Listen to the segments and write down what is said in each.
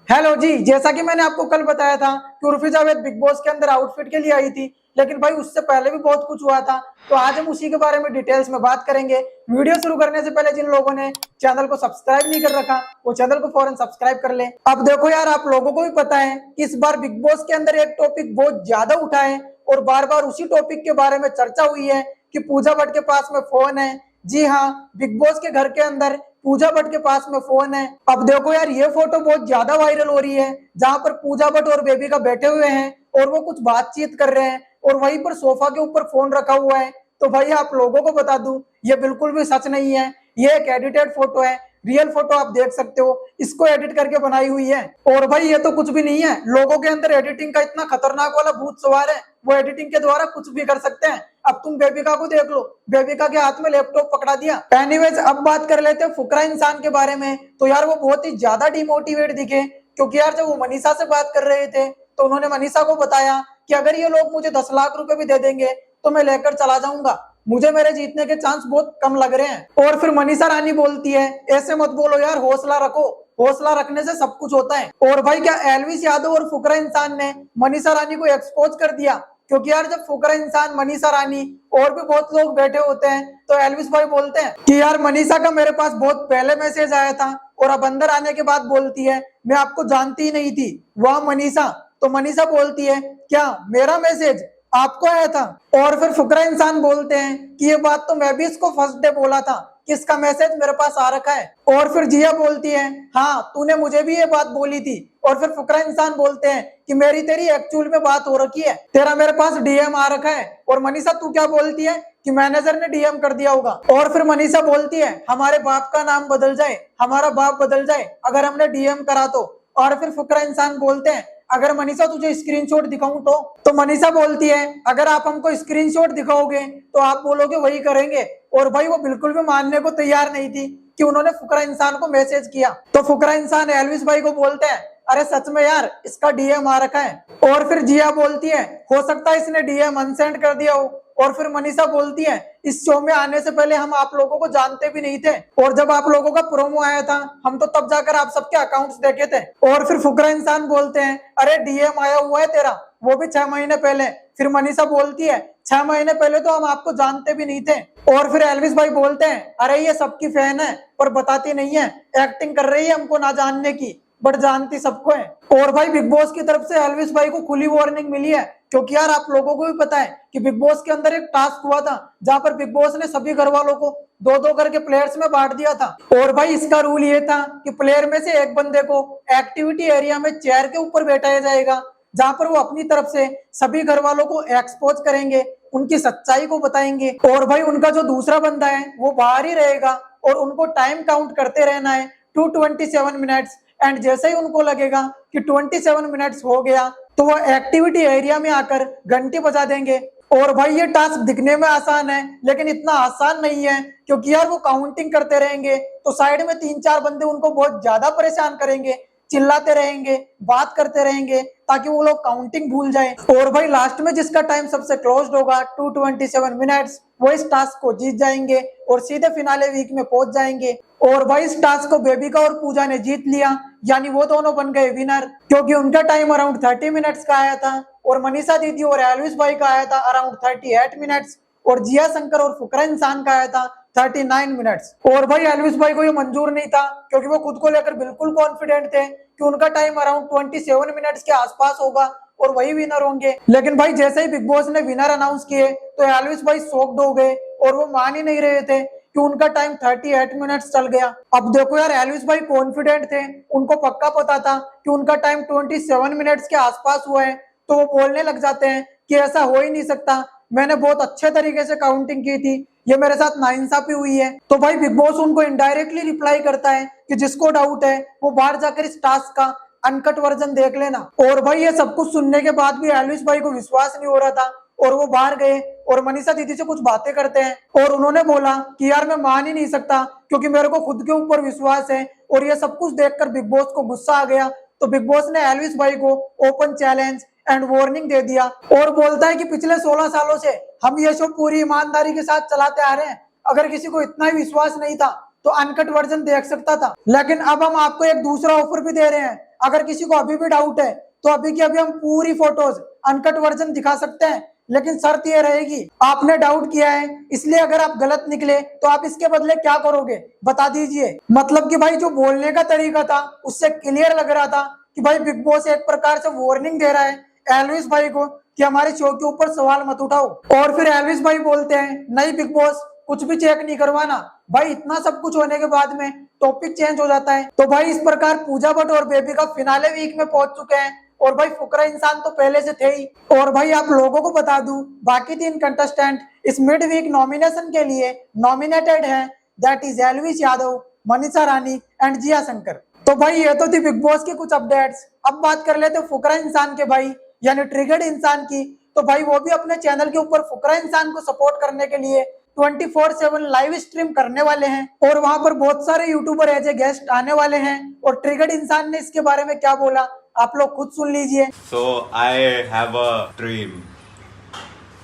Hello जी। जैसा कि मैंने आपको कल बताया था कि उर्फी जावेद बिग बॉस के अंदर आउटफिट के लिए आई थी, लेकिन भाई उससे पहले भी बहुत कुछ हुआ था। तो आज हम उसी के बारे में डिटेल्स में बात करेंगे। वीडियो शुरू करने से पहले जिन लोगों ने चैनल को सब्सक्राइब नहीं कर रखा वो चैनल को फौरन सब्सक्राइब कर ले। अब देखो यार, आप लोगों को भी पता है कि इस बार बिग बॉस के अंदर एक टॉपिक बहुत ज्यादा उठा है और बार बार उसी टॉपिक के बारे में चर्चा हुई है कि पूजा भट्ट के पास में फोन है। जी हाँ, बिग बॉस के घर के अंदर पूजा भट्ट के पास में फोन है। अब देखो यार, ये फोटो बहुत ज्यादा वायरल हो रही है जहां पर पूजा भट्ट और बेबी का बैठे हुए हैं और वो कुछ बातचीत कर रहे हैं और वहीं पर सोफा के ऊपर फोन रखा हुआ है। तो भाई आप लोगों को बता दूं, ये बिल्कुल भी सच नहीं है। ये एक एडिटेड फोटो है। रियल फोटो आप देख सकते हो, इसको एडिट करके बनाई हुई है। और भाई ये तो कुछ भी नहीं है। लोगों के अंदर एडिटिंग का इतना खतरनाक वाला भूत सवार है, वो एडिटिंग के द्वारा कुछ भी कर सकते हैं। अब तुम बेबिका को देख लो, बेबिका के हाथ में लैपटॉप पकड़ा दिया। एनीवेज, अब बात कर लेते हैं फुकरा इंसान के बारे में। तो यार वो बहुत ही ज्यादा डिमोटिवेट दिखे, क्योंकि यार जब वो मनीषा से बात कर रहे थे तो उन्होंने मनीषा को बताया कि अगर ये लोग मुझे 10 लाख रुपए भी दे देंगे तो मैं लेकर चला जाऊंगा, मुझे मेरे जीतने के चांस बहुत कम लग रहे हैं। और फिर मनीषा रानी बोलती है, ऐसे मत बोलो यार, हौसला रखो, हौसला रखने से सब कुछ होता है। और भाई क्या एल्विस यादव और फुकरा इंसान ने मनीषा रानी को एक्सपोज कर दिया, क्योंकि यार जब फुकरा इंसान, मनीषा रानी और भी बहुत लोग बैठे होते हैं तो एल्विस भाई बोलते हैं कि यार मनीषा का मेरे पास बहुत पहले मैसेज आया था, और अब अंदर आने के बाद बोलती है मैं आपको जानती ही नहीं थी, वाह मनीषा। तो मनीषा बोलती है क्या मेरा मैसेज आपको आया था? और फिर फुकरा इंसान बोलते हैं कि ये बात तो मैं भी इसको फर्स्ट डे बोला था कि इसका मैसेज मेरे पास आ रखा है। और फिर जिया बोलती है हाँ तूने मुझे भी ये बात बोली थी। और फिर फुकरा इंसान बोलते हैं कि मेरी तेरी एक्चुअल में बात हो रखी है, तेरा मेरे पास डीएम आ रखा है। और मनीषा तू क्या बोलती है कि मैनेजर ने डीएम कर दिया होगा। और फिर मनीषा बोलती है हमारे बाप का नाम बदल जाए, हमारा बाप बदल जाए अगर हमने डीएम करा तो। और फिर फुकरा इंसान बोलते हैं अगर मनीषा तुझे स्क्रीनशॉट दिखाऊं तो मनीषा बोलती है अगर आप हमको स्क्रीनशॉट दिखाओगे तो आप बोलोगे वही करेंगे। और भाई वो बिल्कुल भी मानने को तैयार नहीं थी कि उन्होंने फुकरा इंसान को मैसेज किया। तो फुकरा इंसान एल्विस भाई को बोलते हैं अरे सच में यार इसका डीएम आ रखा है। और फिर जिया बोलती है हो सकता है इसने डीएम अनसेंड कर दिया हो। और फिर मनीषा बोलती है इस शो में आने से पहले हम आप लोगों को जानते भी नहीं थे, और जब आप लोगों का प्रोमो आया था हम तो तब जाकर आप सबके अकाउंट्स देखे थे। और फिर फुकरा इंसान बोलते हैं अरे डीएम आया हुआ है तेरा, वो भी 6 महीने पहले। फिर मनीषा बोलती है 6 महीने पहले तो हम आपको जानते भी नहीं थे। और फिर एल्विस भाई बोलते हैं अरे ये सबकी फैन है पर बताती नहीं है, एक्टिंग कर रही है हमको ना जानने की, बट जानती सबको है। और भाई बिग बॉस की तरफ से एल्विस भाई को खुली वार्निंग मिली है, क्योंकि यार आप लोगों को भी पता है कि बिग बॉस के अंदर एक टास्क हुआ था जहां पर बिग बॉस ने सभी घर वालों को दो दो करके प्लेयर्स में बांट दिया था। और भाई इसका रूल ये था कि प्लेयर में से एक बंदे को एक्टिविटी एरिया में चेयर के ऊपर बैठाया जाएगा, जहां पर वो अपनी तरफ से सभी घर वालों को एक्सपोज करेंगे, उनकी सच्चाई को बताएंगे। और भाई उनका जो दूसरा बंदा है वो बाहर ही रहेगा और उनको टाइम काउंट करते रहना है 227 मिनट्स। एंड जैसे ही उनको लगेगा कि 27 मिनट्स हो गया तो वो एक्टिविटी एरिया में आकर घंटी बजा देंगे। और भाई ये टास्क दिखने में आसान है लेकिन इतना आसान नहीं है, क्योंकि यार वो काउंटिंग करते रहेंगे तो साइड में 3-4 बंदे उनको बहुत ज्यादा परेशान करेंगे, चिल्लाते रहेंगे, बात करते रहेंगे ताकि वो लोग काउंटिंग भूल जाएं। और भाई लास्ट में जिसका टाइम सबसे क्लोज होगा 227 मिनट्स, वो इस टास्क को जीत जाएंगे और सीधे फिनाले वीक में पहुंच जाएंगे। और भाई इस टास्क को बेबिका और पूजा ने जीत लिया, यानी वो दोनों बन गए विनर, क्योंकि उनका टाइम अराउंड 30 मिनट्स का आया था और मनीषा दीदी और एल्विस भाई का आया था अराउंड 38 मिनट्स, और जिया शंकर और फुकरा इंसान का आया था 39 मिनट्स। और भाई एल्विस भाई को ये मंजूर नहीं था, क्योंकि वो खुद को लेकर बिल्कुल कॉन्फिडेंट थे कि उनका टाइम अराउंड 27 मिनट्स के आसपास होगा और वही विनर होंगे। लेकिन भाई जैसे ही बिग बॉस ने विनर अनाउंस किए तो एल्विस भाई शॉक्ड हो गए और वो मान ही नहीं रहे थे कि उनका टाइम 38 मिनट्स चल गया। अब देखो यार, एल्विस भाई कॉन्फिडेंट थे, उनको पक्का पता था कि उनका टाइम 27 मिनट्स के आसपास हुआ है, तो वो बोलने लग जाते हैं कि ऐसा हो ही नहीं सकता, मैंने बहुत अच्छे तरीके से काउंटिंग की थी, ये मेरे साथ नाइंसाफी हुई है। तो भाई बिग बॉस उनको इनडायरेक्टली रिप्लाई करता है कि जिसको डाउट है वो बाहर जाकर इस टास्क का अनकट वर्जन देख लेना। और भाई ये सब कुछ सुनने के बाद भी एल्विस भाई को विश्वास नहीं हो रहा था और वो बाहर गए और मनीषा दीदी से कुछ बातें करते हैं और उन्होंने बोला कि यार मैं मान ही नहीं सकता, क्योंकि मेरे को खुद के ऊपर विश्वास है। और ये सब कुछ देखकर बिग बॉस को गुस्सा आ गया, तो बिग बॉस ने एल्विस भाई को ओपन चैलेंज एंड वार्निंग दे दिया और बोलता है कि पिछले 16 सालों से हम ये शो पूरी ईमानदारी के साथ चलाते आ रहे हैं, अगर किसी को इतना ही विश्वास नहीं था तो अनकट वर्जन देख सकता था, लेकिन अब हम आपको एक दूसरा ऑफर भी दे रहे हैं। अगर किसी को अभी भी डाउट है तो अभी की अभी हम पूरी फोटोज अनकट वर्जन दिखा सकते हैं, लेकिन शर्त ये रहेगी आपने डाउट किया है, इसलिए अगर आप गलत निकले तो आप इसके बदले क्या करोगे बता दीजिए। मतलब कि भाई जो बोलने का तरीका था उससे क्लियर लग रहा था कि भाई बिग बॉस एक प्रकार से वार्निंग दे रहा है एल्विस भाई को कि हमारे शो के ऊपर सवाल मत उठाओ। और फिर एल्विस भाई बोलते हैं नहीं बिग बॉस कुछ भी चेक नहीं करवाना। भाई इतना सब कुछ होने के बाद में टॉपिक चेंज हो जाता है। तो भाई इस प्रकार पूजा भट्ट और बेबी का फिनाले वीक में पहुंच चुके हैं और भाई फुकरा इंसान तो पहले से थे ही। और भाई आप लोगों को बता दूं बाकी 3 कंटेस्टेंट इस मिड वीक नॉमिनेशन के लिए नॉमिनेटेड हैं, that is Elvish Yadav, Manisha Rani and Jiya Shankar. तो भाई ये तो थी बिग बॉस की कुछ अपडेट्स। अब बात कर लेते फुकरा इंसान के भाई यानी ट्रिगर्ड इंसान की। तो भाई वो भी अपने चैनल के ऊपर फुकरा इंसान को सपोर्ट करने के लिए 24/7 लाइव स्ट्रीम करने वाले हैं और वहां पर बहुत सारे यूट्यूबर एज ए गेस्ट आने वाले हैं। और ट्रिगर्ड इंसान ने इसके बारे में क्या बोला आप लोग खुद सुन लीजिए। सो आई हैव अ ड्रीम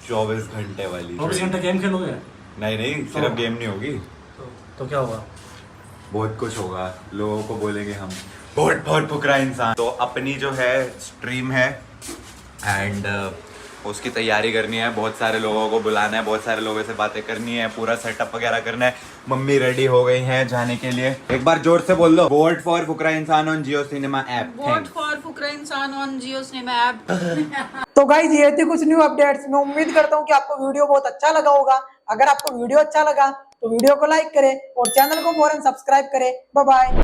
24 घंटे वाली। 24 घंटे गेम खेलोगे? नहीं सिर्फ गेम नहीं होगी तो क्या होगा? बहुत कुछ होगा। लोगों को बोलेंगे हम बहुत बहुत फुकरा इंसान। तो अपनी जो है स्ट्रीम है एंड उसकी तैयारी करनी है, बहुत सारे लोगों को बुलाना है, बहुत सारे लोगों से बातें करनी है, पूरा सेटअप वगैरह करना है। मम्मी रेडी हो गई हैं जाने के लिए। एक बार जोर से बोल दो vote for Fukra Insaan on Jio cinema app. Vote for Fukra Insaan on Jio cinema app. तो गाइस ये थी कुछ न्यू अपडेट्स। मैं उम्मीद करता हूँ कि आपको वीडियो बहुत अच्छा लगा होगा। अगर आपको वीडियो अच्छा लगा तो वीडियो को लाइक करें और चैनल को फौरन सब्सक्राइब करें। Bye bye.